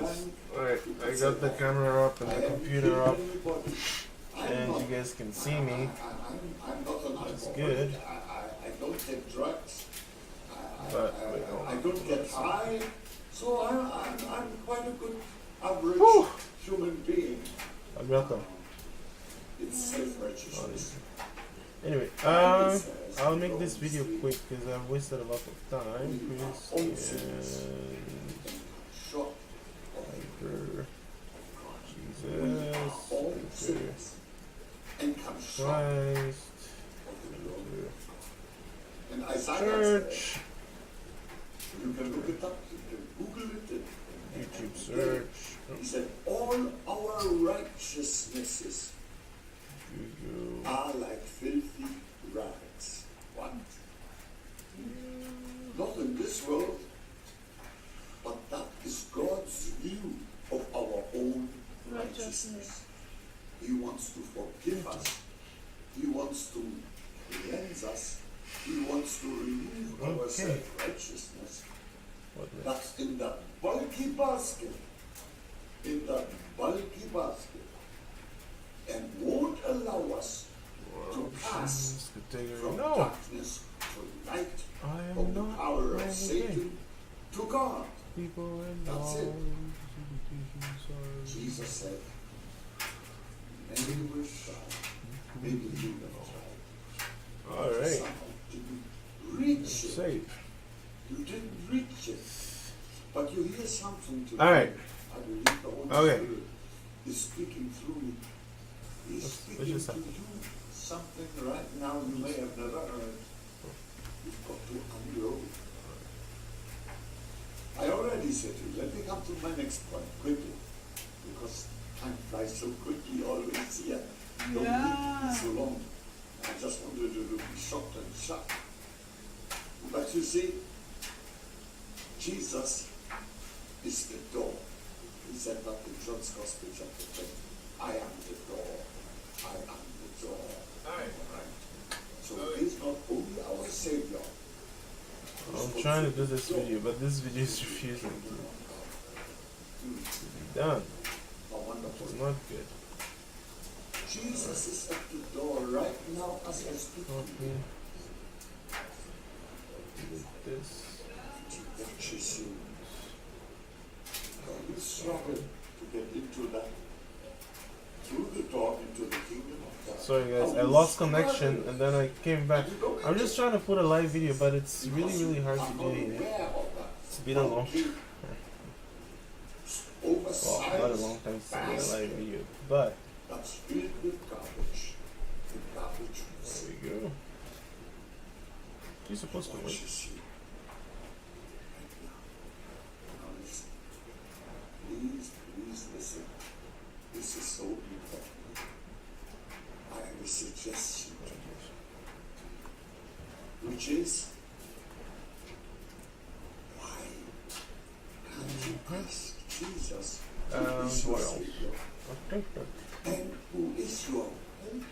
guys. Alright, I got the camera up and the computer up, and you guys can see me, which is good. I don't take drugs. But I don't get high, so I'm quite a good average human being. I got them. It's self-righteousness. Anyway, I'll make this video quick because I've wasted a lot of time. Jesus, Christ, and Isaiah Church, you can look it up, you can Google it. YouTube search. He said, all our righteousnesses are like filthy rags. What? Not in this world, but that is God's view of our own righteousness. He wants to forgive us. He wants to cleanse us. He wants to remove our self-righteousness. That's in that bulky basket. In that bulky basket. And won't allow us to pass from darkness to light, from the power of Satan to God. That's it. Jesus said, many will try, maybe you will try. Alright. Reach it. Safe. You didn't reach it. But you hear something today. Alright. I believe the Holy Spirit is speaking through me. He's speaking to you something right now you may have never heard. You've got to unload. I already said to you, let me come to my next point quickly. Because time flies so quickly always here. Don't leave me so long. I just wanted you to be shocked and shocked. But you see, Jesus is the door. He said that in John's Gospel chapter 10. I am the door. I am the door. Right. So he's not only our Savior. I'm trying to do this video, but this video is refusing to be done. It's not good. Jesus is at the door right now as I speak. Okay. This. You struggle to get into that, through the door into the kingdom of God. Sorry guys, I lost connection and then I came back. I'm just trying to put a live video, but it's really hard to do here. It's been a long time. Well, not a long time since I did a live video, but that's filled with garbage. There we go. You're supposed to wait. Please listen. This is so important. I have a suggestion, which is, why can't you ask Jesus who is your Savior and who is your helper?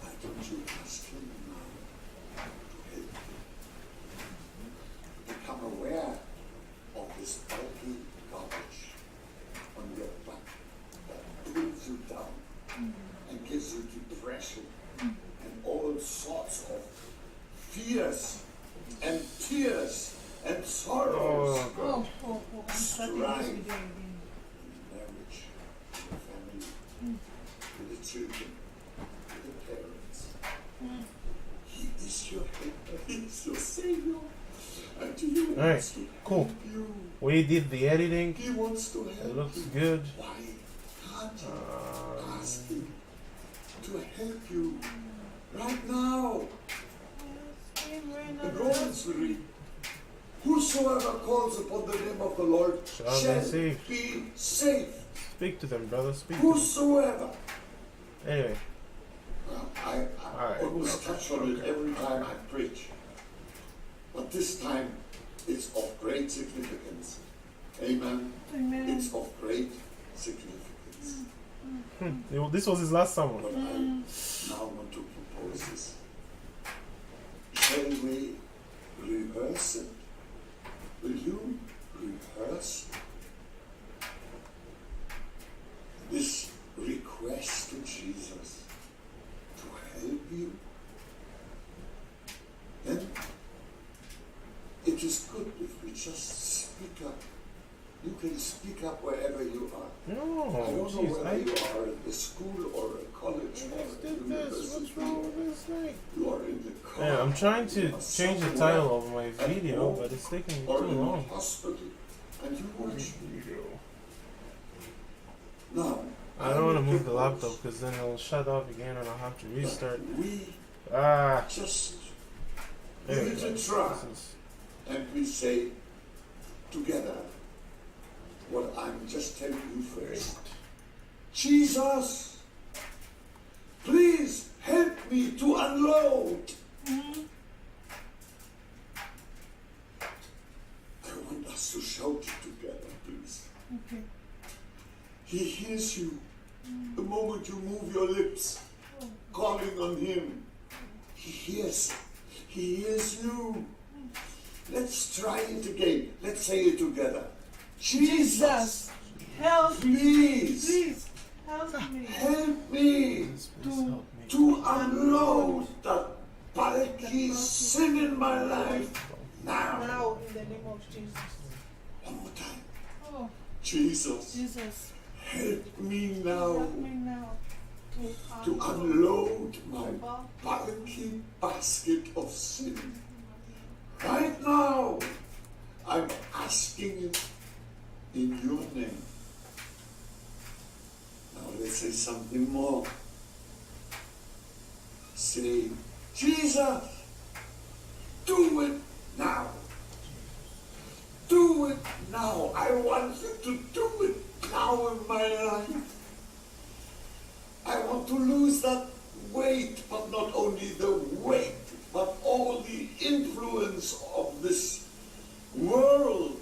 Why don't you ask him now to help you? Become aware of this bulky garbage on your back that pulls you down and gives you depression and all sorts of fears and tears and sorrows. Strife in marriage, in the family, with the children, with the parents. He is your helper, he is your Savior. Alright, cool. We did the editing. He wants to help. It looks good. Why can't you ask him to help you right now? In Romans 3, whosoever calls upon the name of the Lord shall be saved. Speak to them, brother. Speak whosoever. To them. Anyway. Well, I almost touch on it every time I preach. But this time, it's of great significance. Amen. Amen. It's of great significance. This was his last sermon. But I now want to propose this. Shall we rehearse it? Will you rehearse speak up. You can speak up wherever you are. No, I don't know jeez, whether you are in the school or a college or a did this. What's university. wrong with this thing? You are in the car. Yeah, I'm trying to you are change the somewhere title of my at video, home but it's taking or too in long. a hospital, and you watch. Video. Now, I don't want to move the propose laptop because then it'll shut off again and I'll have to that restart. we Ah, just there give we it go. a try, This is- and we say together what I'm just telling you first. Jesus, please help me to unload. I want us to shout it together, please. Okay. He hears you the moment you move your lips, calling on him. He hears you. Let's try it again. Let's say it together. Jesus, Help please help me help me Please help me. to unload the bulky sin in my life now. now in the name of Jesus. One more time. Oh, Jesus, Jesus, help me now help me now to unload my unload bulky basket of sin. Right now, I'm asking it in your name. Now let's say something more. Say, Jesus, do it now. Do it now. I want you to do it now in my life. I want to lose that weight, but not only the weight, but all the influence of this world.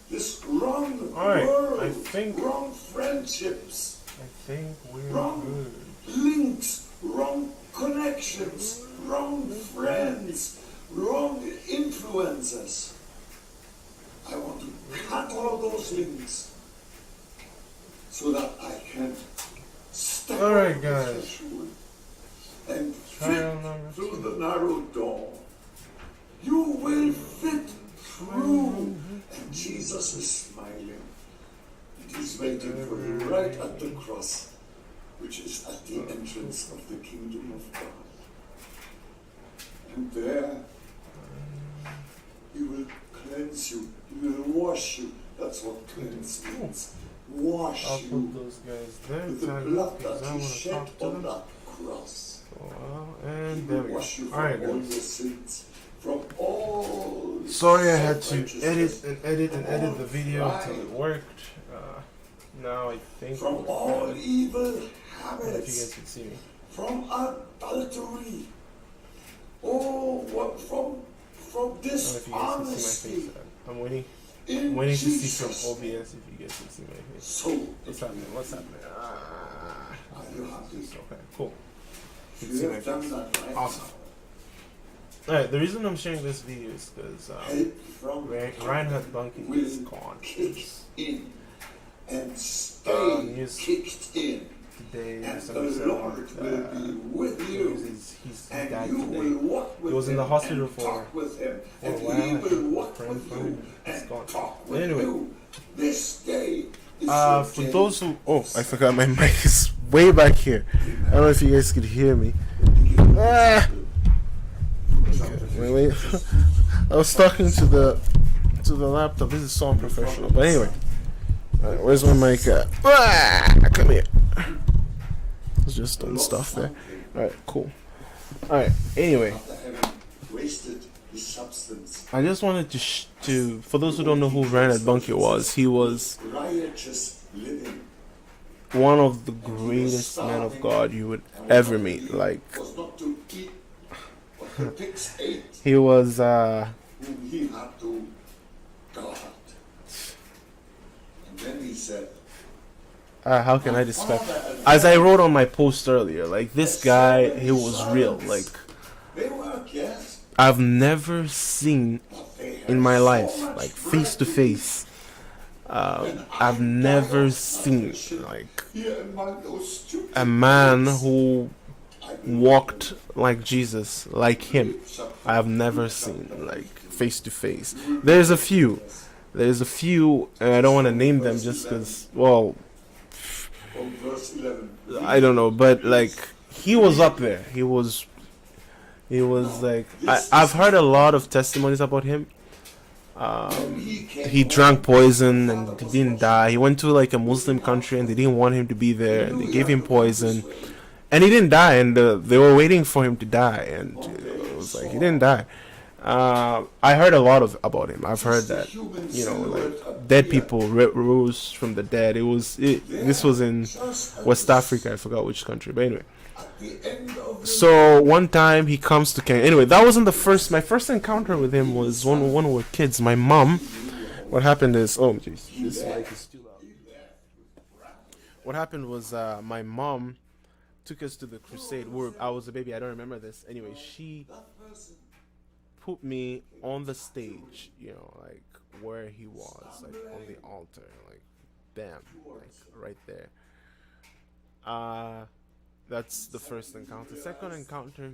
This wrong All right, world, I think- wrong friendships, I think we're wrong good. links, wrong connections, wrong friends, wrong influences. I want to cut all those links so that I can step All right, over the guys. threshold and Trial fit number through 2. the narrow door. You will fit through. And Jesus is smiling. And he's waiting for you right at the cross, which is at the entrance of the kingdom of God. And there, he will cleanse you. He will wash you. That's what cleanse means. Wash I'll you put those guys there. with the Tag blood because that I he want to shed talk to on them. that cross. Well, He and there will we go. wash you from Alright, all guys. your sins, from all Sorry I had to self-righteousness, edit the video until it worked. Now I think from we're all good. evil I don't know if you guys habits, can see me. from adultery, oh, what from I don't know if you guys can see my dishonesty. face. I'm waiting. In I'm waiting to see Jesus' from OBS name. if you guys can see my face. So, What's happening? What's happening? are you happy? Okay, cool. You can You see my have done face. that right Awesome. now. Alright, the reason I'm sharing this video is because Help from Reinhard Bonnke will is gone. kick in and stay news kicked in. Today, And December the Lord 7th, will be with you. he And died you today. will walk with He was in him the hospital and for talk with him. a And while. he will walk Praying with for you him. He's and gone. talk with Anyway. you. This day is For those who... Oh, I forgot my mic is way back here. I don't know if you guys could hear me. Ah! Wait. I was talking to the laptop. This is so unprofessional. But anyway. Alright, where's my mic at? Ah! Come here. It's just done stuff there. Alright, cool. Alright, anyway. After having wasted his substance, I just wanted to for those who don't know who Reinhard Bonnke was, he was riotous living one of the greatest men of God you would ever meet. Like, was not to eat what the pigs ate, he was whom he had to guard. And then he said, how can I describe? As I wrote on my post earlier, like this guy, he was real. Like they work, yes, I've never seen but they had in my so life, much like face to bread face. I've never seen like here among those stupid a man pigs. who I believe walked like Jesus, like him. it's up I have never seen like face to face. There's a few. And I don't want to name them just because, well, From verse 11. I don't know, but like he was up there. He was like I've heard a lot of testimonies about him. He drank poison and he didn't die. He went to like a Muslim country and they didn't want him to be there, and they gave him poison, and he didn't die. And they were waiting for him to die, and it was like he didn't die. I heard a lot about him. I've heard that, you know, like dead people rose from the dead. This was in West Africa. I forgot which country, but anyway. So one time he comes to Kenya. Anyway, that wasn't my first encounter with him was when we were kids. My mom, what happened is, oh jeez, this mic is too loud. What happened was my mom took us to the crusade. I was a baby. I don't remember this. Anyway, she put me on the stage, you know, like where he was, like on the altar, like bam, like right there. That's the first encounter. Second encounter,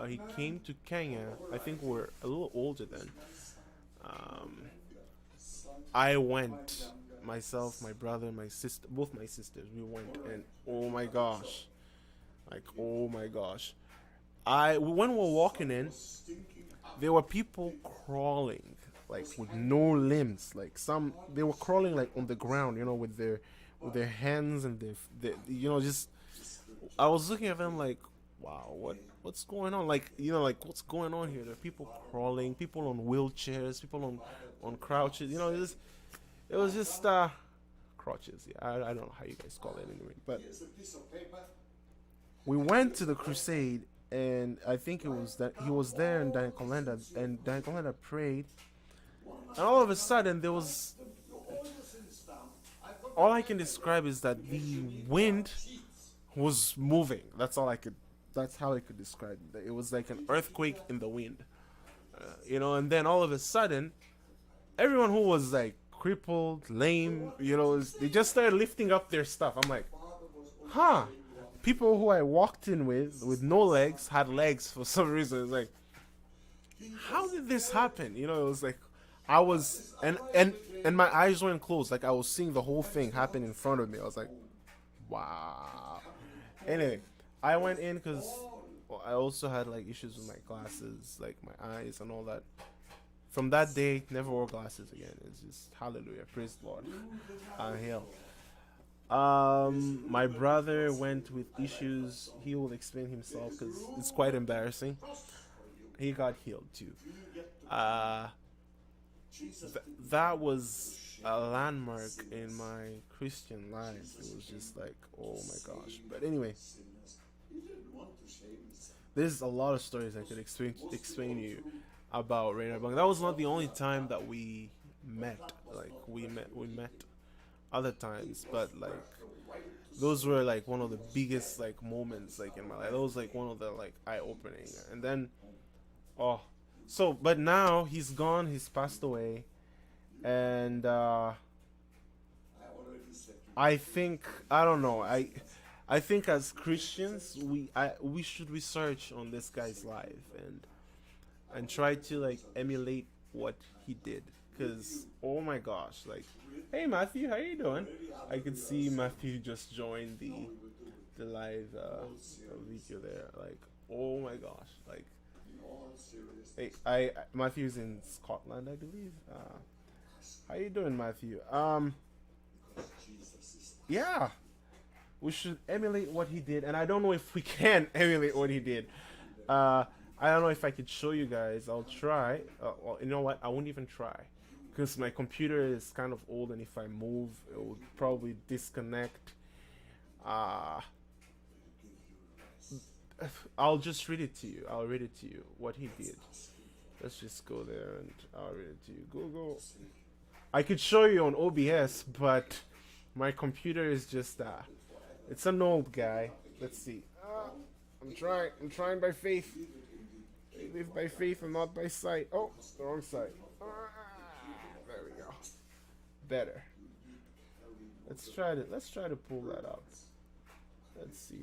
he came to Kenya. I think we're a little older then. I went, myself, my brother, my sister, both my sisters. We went, and oh my gosh, when we were walking in, there were people crawling, like with no limbs. Like they were crawling like on the ground, you know, with their hands and their you know, just. I was looking at them like, wow, what's going on? Like, you know, like what's going on here? There are people crawling, people on wheelchairs, people on crouches. You know, it was just crutches. Yeah, I don't know how you guys call it anyway. But we went to the crusade, and I think it was that he was there in Danikolenda, and Danikolenda prayed, and all of a sudden there was. All I can describe is that the wind was moving. That's how I could describe it. It was like an earthquake in the wind, you know. And then all of a sudden, everyone who was like crippled, lame, you know, they just started lifting up their stuff. I'm like, huh? People who I walked in with no legs had legs for some reason. It's like, how did this happen? You know, it was like I was and my eyes weren't closed. Like I was seeing the whole thing happen in front of me. I was like, wow. Anyway, I went in because I also had like issues with my glasses, like my eyes and all that. From that day, never wore glasses again. It's just hallelujah, praise the Lord. Hail. My brother went with issues. He will explain himself because it's quite embarrassing. He got healed too. That was a landmark in my Christian life. It was just like, oh my gosh. But anyway, there's a lot of stories I could explain to you about Reinhard Bonnke. That was not the only time that we met. Like we met other times, but like those were like one of the biggest like moments like in my life. That was like one of the like eye-opening. And then but now he's gone. He's passed away. And I think I don't know. I think as Christians we should research on this guy's life and try to like emulate what he did. Cause oh my gosh, like, hey Matthew, how you doing? I could see Matthew just joined the live video there. Like oh my gosh, like hey, Matthew's in Scotland, I believe. How you doing, Matthew? Yeah, we should emulate what he did, and I don't know if we can emulate what he did. I don't know if I could show you guys. I'll try. Well, you know what? I won't even try, because my computer is kind of old, and if I move, it would probably disconnect. I'll just read it to you. I'll read it to you what he did. Let's just go there and I'll read it to you. Go. I could show you on OBS, but my computer is just it's an old guy. Let's see. I'm trying by faith. I live by faith and not by sight. Oh, the wrong side. There we go. Better. Let's try to pull that up. Let's see.